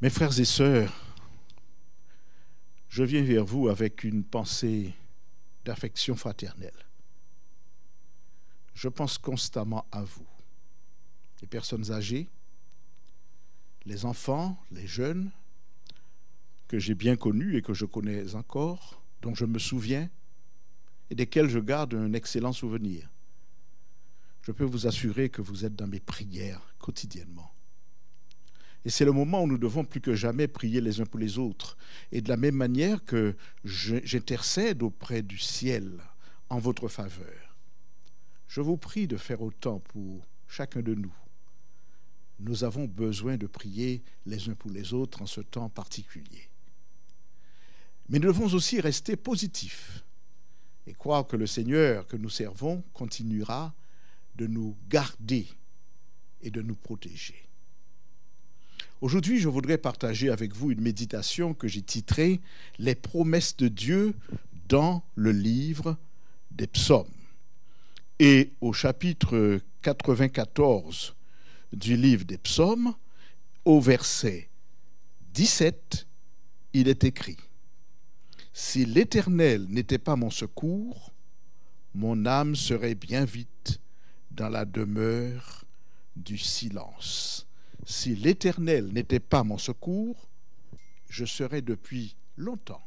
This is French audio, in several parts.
Mes frères et sœurs, je viens vers vous avec une pensée d'affection fraternelle. Je pense constamment à vous, les personnes âgées, les enfants, les jeunes, que j'ai bien connus et que je connais encore, dont je me souviens et desquels je garde un excellent souvenir. Je peux vous assurer que vous êtes dans mes prières quotidiennement. Et c'est le moment où nous devons plus que jamais prier les uns pour les autres. Et de la même manière que j'intercède auprès du ciel en votre faveur, je vous prie de faire autant pour chacun de nous. Nous avons besoin de prier les uns pour les autres en ce temps particulier. Mais nous devons aussi rester positifs et croire que le Seigneur que nous servons continuera de nous garder et de nous protéger. Aujourd'hui, je voudrais partager avec vous une méditation que j'ai titrée « Les promesses de Dieu dans le livre des psaumes ». Et au chapitre 94 du livre des psaumes, au verset 17, il est écrit « Si l'Éternel n'était pas mon secours, mon âme serait bien vite dans la demeure du silence. » Si l'Éternel n'était pas mon secours, je serais depuis longtemps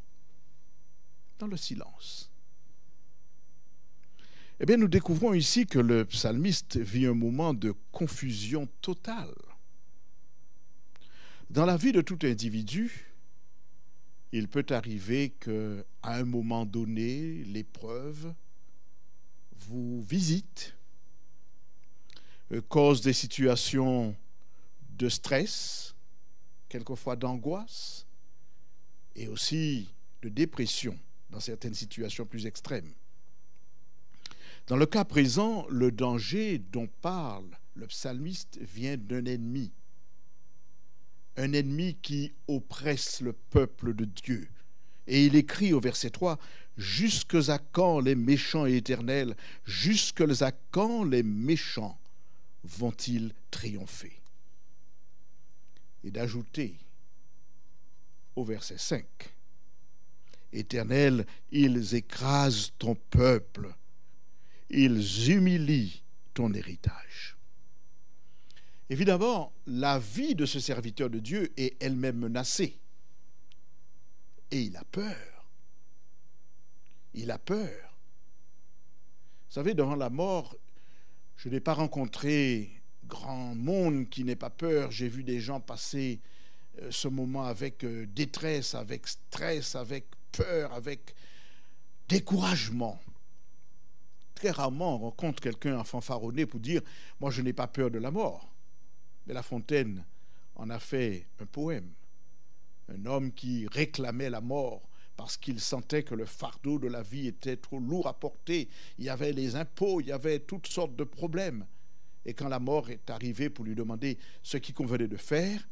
dans le silence. Eh bien, nous découvrons ici que le psalmiste vit un moment de confusion totale. Dans la vie de tout individu, il peut arriver qu'à un moment donné, l'épreuve vous visite, cause des situations de stress, quelquefois d'angoisse, et aussi de dépression dans certaines situations plus extrêmes. Dans le cas présent, le danger dont parle le psalmiste vient d'un ennemi. Un ennemi qui oppresse le peuple de Dieu. Et il écrit au verset 3, « Jusque à quand les méchants et éternels, jusque à quand les méchants vont-ils triompher ?» Et d'ajouter au verset 5, « Éternel, ils écrasent ton peuple, ils humilient ton héritage. » Évidemment, la vie de ce serviteur de Dieu est elle-même menacée. Et il a peur. Il a peur. Vous savez, devant la mort, je n'ai pas rencontré grand monde qui n'ait pas peur. J'ai vu des gens passer ce moment avec détresse, avec stress, avec peur, avec découragement. Très rarement, on rencontre quelqu'un fanfaronné pour dire « Moi, je n'ai pas peur de la mort ». Mais La Fontaine en a fait un poème. Un homme qui réclamait la mort parce qu'il sentait que le fardeau de la vie était trop lourd à porter. Il y avait les impôts, il y avait toutes sortes de problèmes. Et quand la mort est arrivée pour lui demander ce qu'il convenait de faire,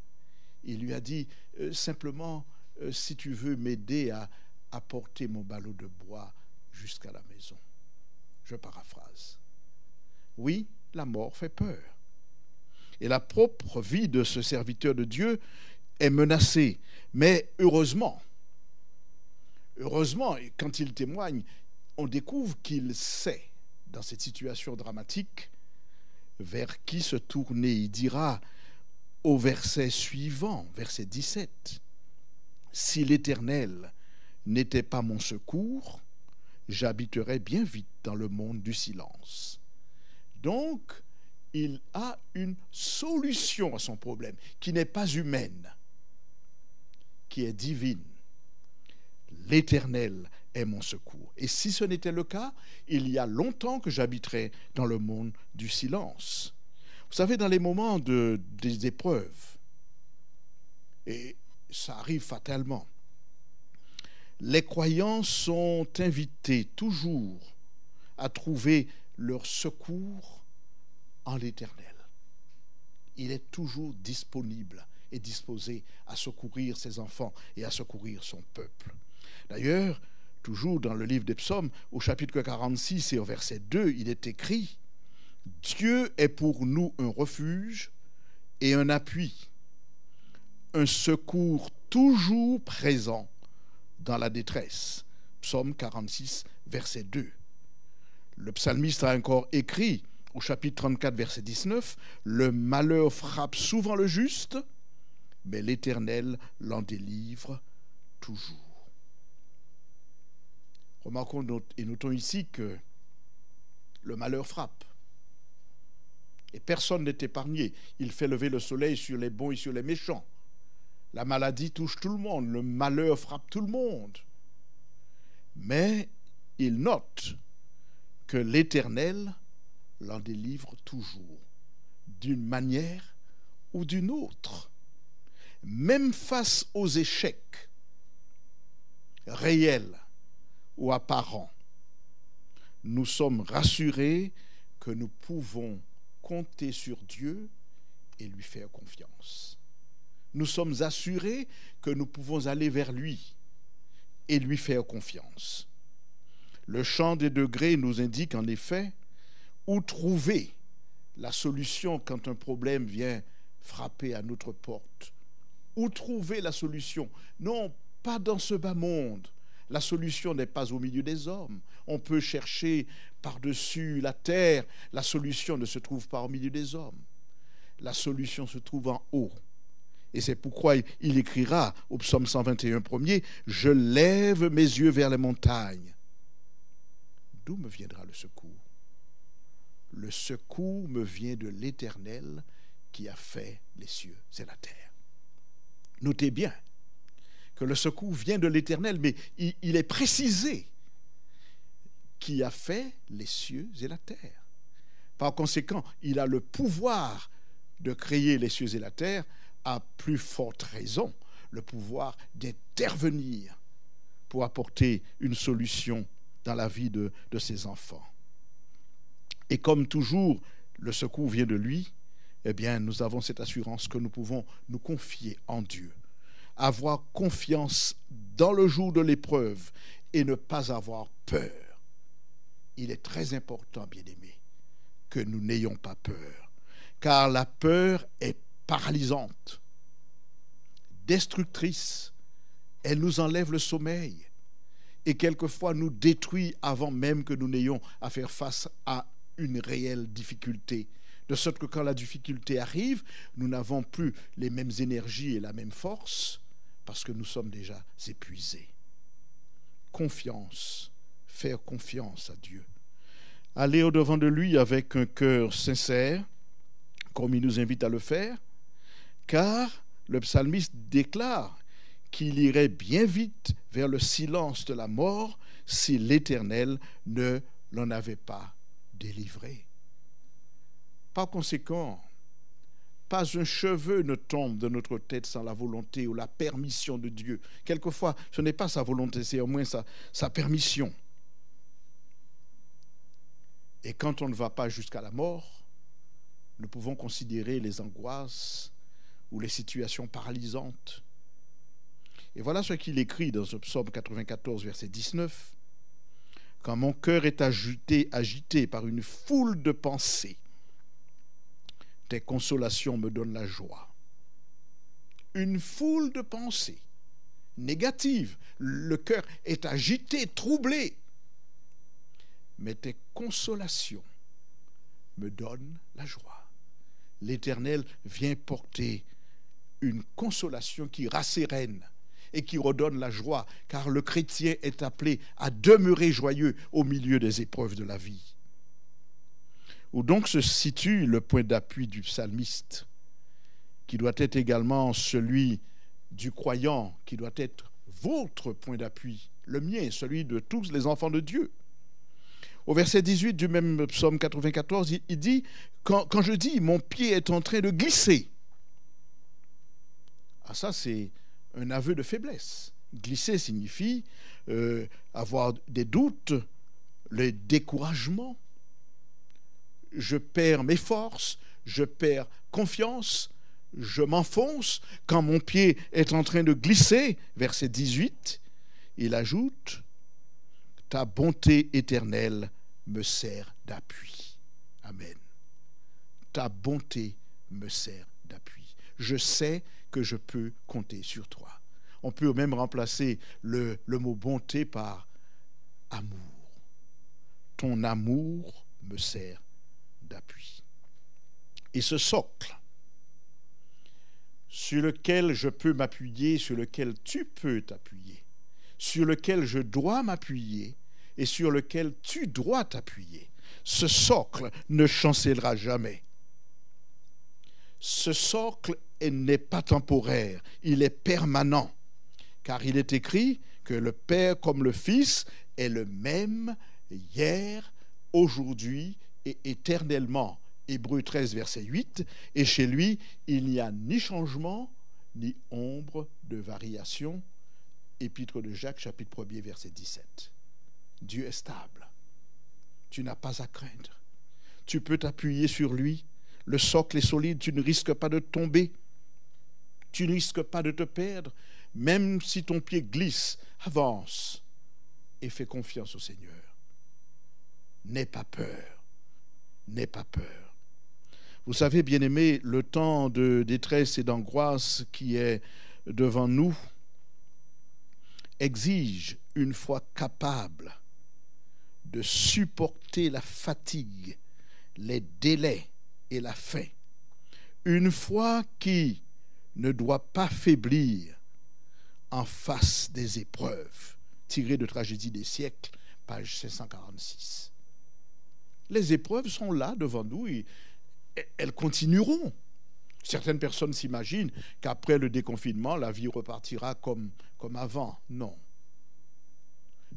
il lui a dit simplement, si tu veux m'aider à porter mon ballot de bois jusqu'à la maison. Je paraphrase. Oui, la mort fait peur. Et la propre vie de ce serviteur de Dieu est menacée. Mais heureusement, quand il témoigne, on découvre qu'il sait, dans cette situation dramatique, vers qui se tourner. Il dira au verset suivant, verset 17, « Si l'Éternel n'était pas mon secours, j'habiterais bien vite dans le monde du silence. » Donc, il a une solution à son problème, qui n'est pas humaine, qui est divine. L'Éternel est mon secours. Et si ce n'était le cas, il y a longtemps que j'habiterais dans le monde du silence. Vous savez, dans les moments des épreuves, et ça arrive fatalement, les croyants sont invités toujours à trouver leur secours en l'Éternel. Il est toujours disponible et disposé à secourir ses enfants et à secourir son peuple. D'ailleurs, toujours dans le livre des psaumes, au chapitre 46 et au verset 2, il est écrit « Dieu est pour nous un refuge et un appui, un secours toujours présent dans la détresse. Psaume 46, verset 2. Le psalmiste a encore écrit au chapitre 34, verset 19, « Le malheur frappe souvent le juste, mais l'Éternel l'en délivre toujours. » Remarquons et notons ici que le malheur frappe. Et personne n'est épargné. Il fait lever le soleil sur les bons et sur les méchants. La maladie touche tout le monde. Le malheur frappe tout le monde. Mais il note que l'Éternel l'en délivre toujours, d'une manière ou d'une autre. Même face aux échecs réels ou apparents, nous sommes rassurés que nous pouvons compter sur Dieu et lui faire confiance. Nous sommes assurés que nous pouvons aller vers lui et lui faire confiance. Le chant des degrés nous indique en effet où trouver la solution quand un problème vient frapper à notre porte. Où trouver la solution? Non, pas dans ce bas monde. La solution n'est pas au milieu des hommes. On peut chercher par-dessus la terre. La solution ne se trouve pas au milieu des hommes. La solution se trouve en haut. Et c'est pourquoi il écrira au psaume 121 premier, « Je lève mes yeux vers les montagnes. D'où me viendra le secours? Le secours me vient de l'Éternel qui a fait les cieux et la terre. » Notez bien que le secours vient de l'Éternel, mais il est précisé qui a fait les cieux et la terre. Par conséquent, il a le pouvoir de créer les cieux et la terre, à plus forte raison, le pouvoir d'intervenir pour apporter une solution dans la vie de ses enfants. Et comme toujours, le secours vient de lui, eh bien, nous avons cette assurance que nous pouvons nous confier en Dieu, avoir confiance dans le jour de l'épreuve et ne pas avoir peur. Il est très important, bien-aimés, que nous n'ayons pas peur, car la peur est paralysante, destructrice. Elle nous enlève le sommeil et quelquefois nous détruit avant même que nous n'ayons à faire face à une réelle difficulté. De sorte que quand la difficulté arrive, nous n'avons plus les mêmes énergies et la même force parce que nous sommes déjà épuisés. Confiance, faire confiance à Dieu. Aller au-devant de lui avec un cœur sincère, comme il nous invite à le faire, car le psalmiste déclare qu'il irait bien vite vers le silence de la mort si l'Éternel ne l'en avait pas délivré. Par conséquent, pas un cheveu ne tombe de notre tête sans la volonté ou la permission de Dieu. Quelquefois, ce n'est pas sa volonté, c'est au moins sa permission. Et quand on ne va pas jusqu'à la mort, nous pouvons considérer les angoisses ou les situations paralysantes. Et voilà ce qu'il écrit dans ce psaume 94, verset 19. « Quand mon cœur est agité par une foule de pensées, tes consolations me donnent la joie. » Une foule de pensées négatives. Le cœur est agité, troublé. Mais tes consolations me donnent la joie. L'Éternel vient porter une consolation qui rassérène et qui redonne la joie, car le chrétien est appelé à demeurer joyeux au milieu des épreuves de la vie. Où donc se situe le point d'appui du psalmiste, qui doit être également celui du croyant, qui doit être votre point d'appui, le mien, celui de tous les enfants de Dieu. Au verset 18 du même psaume 94, il dit, quand je dis « mon pied est en train de glisser », ah, ça c'est un aveu de faiblesse. Glisser signifie avoir des doutes, le découragement. Je perds mes forces, je perds confiance, je m'enfonce. Quand mon pied est en train de glisser, verset 18, il ajoute « Ta bonté éternelle me sert d'appui. » Amen. Ta bonté me sert d'appui. Je sais que je peux compter sur toi. On peut même remplacer le mot bonté par amour. Ton amour me sert d'appui. Et ce socle sur lequel je peux m'appuyer, sur lequel tu peux t'appuyer, sur lequel je dois m'appuyer et sur lequel tu dois t'appuyer, ce socle ne chancellera jamais. Ce socle n'est pas temporaire, il est permanent, car il est écrit que le Père comme le Fils est le même hier, aujourd'hui et éternellement. Hébreux 13, verset 8, et chez lui, il n'y a ni changement, ni ombre de variation. Épître de Jacques, chapitre 1er, verset 17. Dieu est stable. Tu n'as pas à craindre. Tu peux t'appuyer sur lui. Le socle est solide, tu ne risques pas de tomber. Tu ne risques pas de te perdre. Même si ton pied glisse, avance et fais confiance au Seigneur. N'aie pas peur. N'aie pas peur. Vous savez, bien-aimés, le temps de détresse et d'angoisse qui est devant nous exige une foi capable de supporter la fatigue, les délais et la faim. Une foi qui ne doit pas faiblir en face des épreuves, tirées de Tragédie des siècles, page 546. Les épreuves sont là devant nous et elles continueront. Certaines personnes s'imaginent qu'après le déconfinement, la vie repartira comme avant. Non.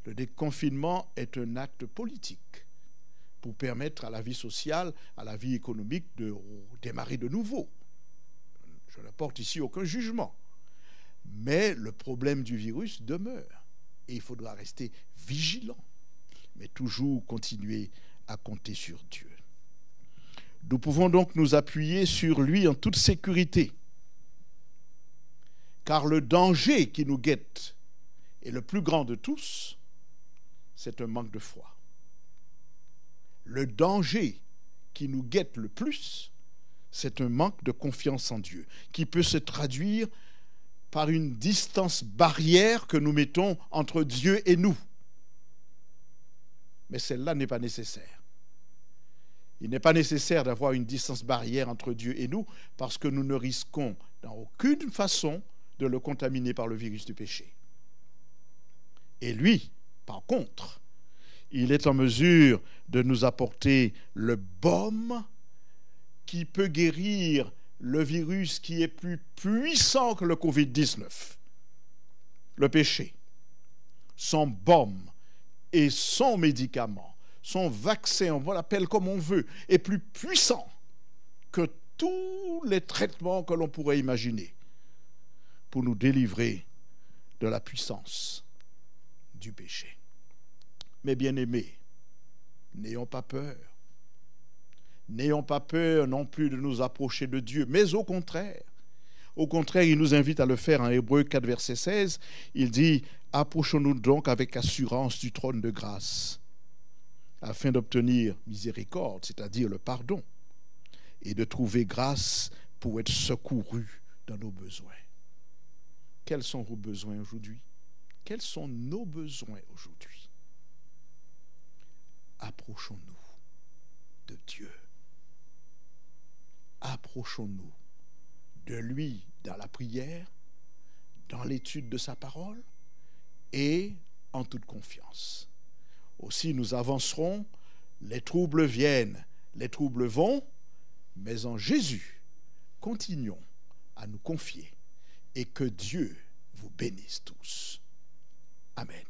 Le déconfinement est un acte politique pour permettre à la vie sociale, à la vie économique de démarrer de nouveau. Je ne porte ici aucun jugement. Mais le problème du virus demeure. Et il faudra rester vigilant, mais toujours continuer à compter sur Dieu. Nous pouvons donc nous appuyer sur lui en toute sécurité, car le danger qui nous guette est le plus grand de tous, c'est un manque de foi. Le danger qui nous guette le plus, c'est un manque de confiance en Dieu, qui peut se traduire par une distance barrière que nous mettons entre Dieu et nous. Mais celle-là n'est pas nécessaire. Il n'est pas nécessaire d'avoir une distance barrière entre Dieu et nous parce que nous ne risquons dans aucune façon de le contaminer par le virus du péché. Et lui, par contre, il est en mesure de nous apporter le baume qui peut guérir le virus qui est plus puissant que le Covid-19, le péché. Son baume et son médicament, son vaccin, on l'appelle comme on veut, est plus puissant que tous les traitements que l'on pourrait imaginer pour nous délivrer de la puissance du péché. Mais bien-aimés, n'ayons pas peur. N'ayons pas peur non plus de nous approcher de Dieu, mais au contraire, il nous invite à le faire en Hébreux 4, verset 16. Il dit « Approchons-nous donc avec assurance du trône de grâce, afin d'obtenir miséricorde, c'est-à-dire le pardon, et de trouver grâce pour être secourus dans nos besoins. » Quels sont vos besoins aujourd'hui? Quels sont nos besoins aujourd'hui? Approchons-nous de Dieu. Approchons-nous de lui dans la prière, dans l'étude de sa parole et en toute confiance. Aussi nous avancerons, les troubles viennent, les troubles vont, mais en Jésus, continuons à nous confier et que Dieu vous bénisse tous. Amen.